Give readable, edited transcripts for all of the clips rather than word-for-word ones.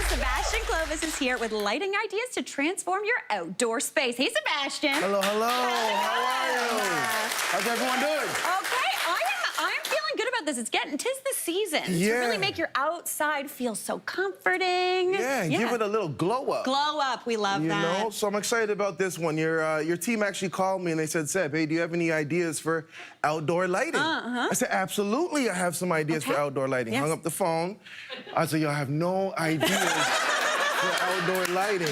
Sebastian Clovis is here with lighting ideas to transform your outdoor space. Hey, Sebastian. Hello, hello. How are you? How's everyone doing? Okay, I'm feeling good about this. Tis the season to really make your outside feel so comforting. Yeah, give it a little glow up. Glow up, we love that. You know, so I'm excited about this one. Your team actually called me and they said, Seb, hey, do you have any ideas for outdoor lighting? I said, absolutely, I have some ideas for outdoor lighting. Hung up the phone. I said, y'all have no ideas for outdoor lighting.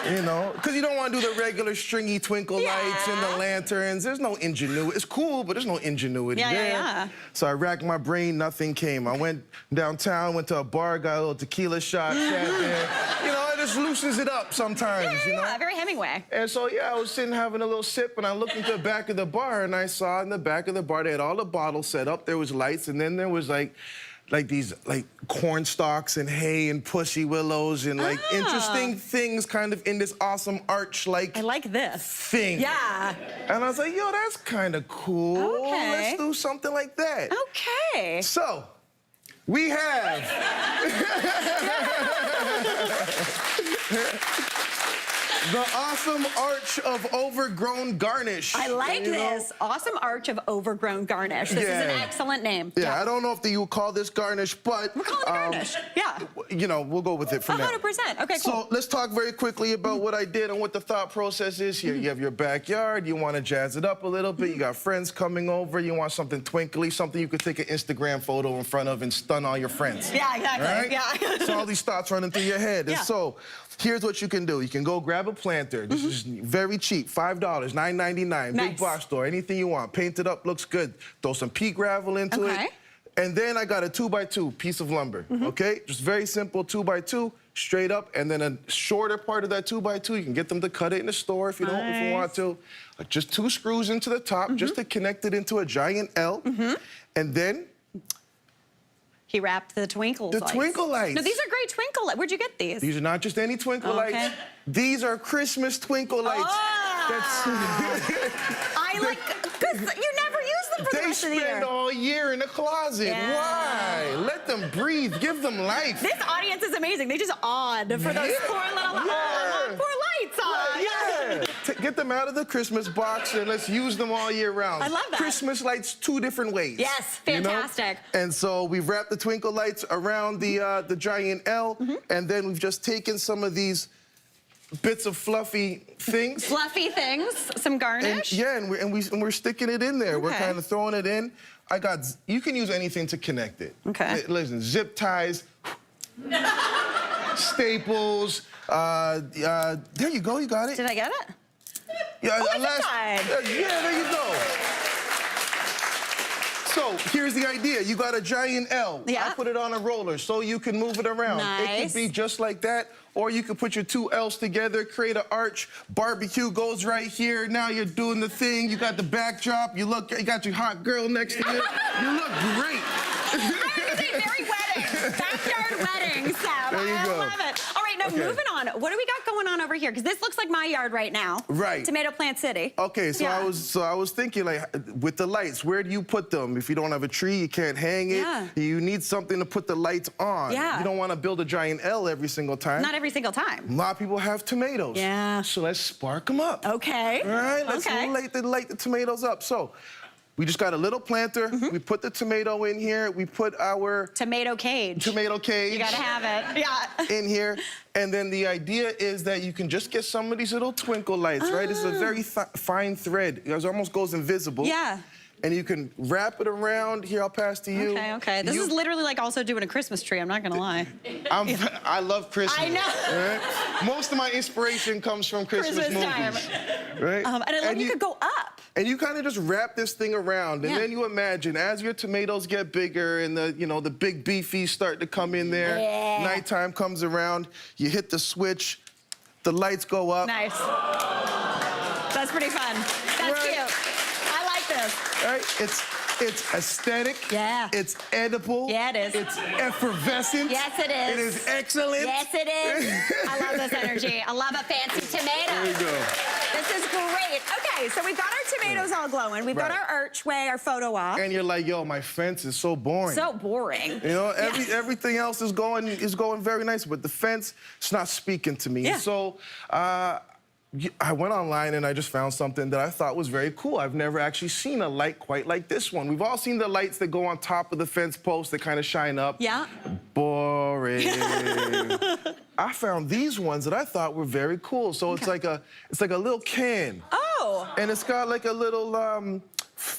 You know, because you don't want to do the regular stringy twinkle lights and the lanterns. There's no ingenuity. It's cool, but there's no ingenuity there. So I racked my brain, nothing came. I went downtown, went to a bar, got a little tequila shot, sat there. You know, it just loosens it up sometimes, you know? Yeah, very Hemingway. And so, I was sitting having a little sip, and I looked into the back of the bar, and I saw in the back of the bar, they had all the bottles set up. There was lights, and then there was, like these corn stalks and hay and pussy willows and interesting things kind of in this awesome arch I like this thing. Yeah. And I was like, yo, that's kind of cool. Okay. Let's do something like that. Okay. So we have the awesome arch of overgrown garnish. I like this. Awesome arch of overgrown garnish. This is an excellent name. Yeah, I don't know if you would call this garnish, but... We're calling it garnish. Yeah. You know, we'll go with it for now. 100%. Okay, cool. So let's talk very quickly about what I did and what the thought process is here. You have your backyard. You want to jazz it up a little bit. You got friends coming over. You want something twinkly, something you could take an Instagram photo in front of and stun all your friends. Yeah, exactly. Right? Yeah. So all these thoughts running through your head. And so here's what you can do. You can go grab a planter. This is very cheap, $5, $9.99, big box store, anything you want. Paint it up, looks good. Throw some pea gravel into it. And then I got a 2x2 piece of lumber, okay? Just very simple 2x2, straight up, and then a shorter part of that 2x2, you can get them to cut it in the store if you don't, if you want to. Just 2 screws into the top, just to connect it into a giant L. And then he wrapped the twinkle lights. The twinkle lights. No, these are great twinkle lights. Where'd you get these? These are not just any twinkle lights. These are Christmas twinkle lights. I like, because you never use them for the rest of the year. They spend all year in the closet. Why? Let them breathe. Give them life. This audience is amazing. They just awed for those poor little poor lights on. Get them out of the Christmas box and let's use them all year round. I love that. Christmas lights 2 different ways. Yes, fantastic. You know? And so we've wrapped the twinkle lights around the giant L, and then we've just taken some of these bits of fluffy things. Fluffy things, some garnish. And we're sticking it in there. We're kind of throwing it in. You can use anything to connect it. Listen, zip ties, staples. There you go, you got it. Did I get it? Yeah, zip tie. Yeah, there you go. So here's the idea. You got a giant L. I put it on a roller so you can move it around. It could be just like that, or you could put your 2 L's together, create an arch. Barbecue goes right here. Now you're doing the thing. You got the backdrop. You got your hot girl next to you. You look great. I would say very wedding. Backyard wedding, Sam. There you go. I love it. All right, now moving on. What do we got going on over here? Because this looks like my yard right now. Tomato Plant City. Okay, so I was thinking, like, with the lights, where do you put them? If you don't have a tree, you can't hang it. You need something to put the lights on. You don't want to build a giant L every single time. Not every single time. A lot of people have tomatoes. So let's spark them up. Okay. All right, let's light the tomatoes up. So we just got a little planter. We put the tomato in here. We put our... Tomato cage. Tomato cage. You gotta have it. In here. And then the idea is that you can just get some of these little twinkle lights, right? It's a very fine thread. It almost goes invisible. And you can wrap it around. Here, I'll pass to you. Okay. This is literally like also doing a Christmas tree. I'm not gonna lie. I love Christmas. I know. Right? Most of my inspiration comes from Christmas movies. Time. Right? And I love you could go up. And you kind of just wrap this thing around, and then you imagine as your tomatoes get bigger and the big beefies start to come in there. Nighttime comes around, you hit the switch, the lights go up. Nice. That's pretty fun. That's cute. I like this. Right? It's aesthetic. Yeah. It's edible. Yeah, it is. It's effervescent. Yes, it is. It is excellent. Yes, it is. I love this energy. I love a fancy tomato. There you go. This is great. Okay, so we've got our tomatoes all glowing. We've got our archway, our photo op. And you're like, yo, my fence is so boring. So boring. You know, everything else is going very nice, but the fence, it's not speaking to me. Yeah. So I went online and I just found something that I thought was very cool. I've never actually seen a light quite like this one. We've all seen the lights that go on top of the fence post that kind of shine up. Yeah. Boring. I found these ones that I thought were very cool. So it's like a little can. Oh. And it's got like a little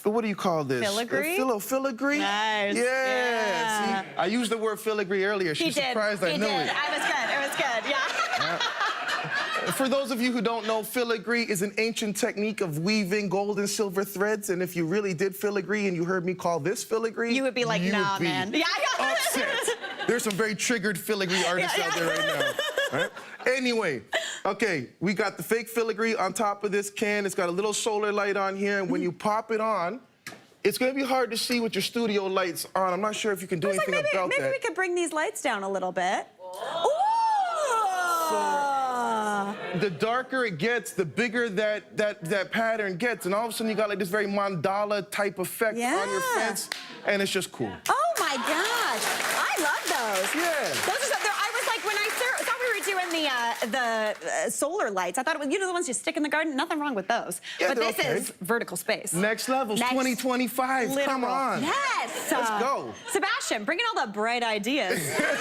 what do you call this? Filigree? Filigree? Nice. Yeah. See, I used the word filigree earlier. She's surprised I knew it. I was good. It was good. Yeah. For those of you who don't know, filigree is an ancient technique of weaving gold and silver threads. And if you really did filigree and you heard me call this filigree, You would be like, nah, man. Yeah. Upset. There's some very triggered filigree artists out there right now. Right? Anyway, okay, we got the fake filigree on top of this can. It's got a little solar light on here, and when you pop it on, it's gonna be hard to see with your studio lights on. I'm not sure if you can do anything about that. Maybe we could bring these lights down a little bit. Ooh! The darker it gets, the bigger that pattern gets, and all of a sudden you got like this very mandala type effect on your fence, and it's just cool. Oh my gosh, I love those. Yeah. Those are something. I was like, when I thought we were doing the solar lights, I thought it was, you know, the ones you stick in the garden. Nothing wrong with those. Yeah, but this is vertical space. Next level, 2025. Literal. Come on. Yes. Let's go. Sebastian, bring in all the bright ideas. Here to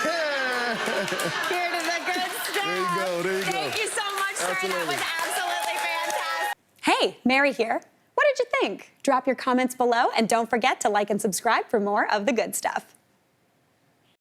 the good stuff. There you go. There you go. Thank you so much, sir. Absolutely. That was absolutely fantastic. Hey, Mary here. What did you think? Drop your comments below, and don't forget to like and subscribe for more of the good stuff.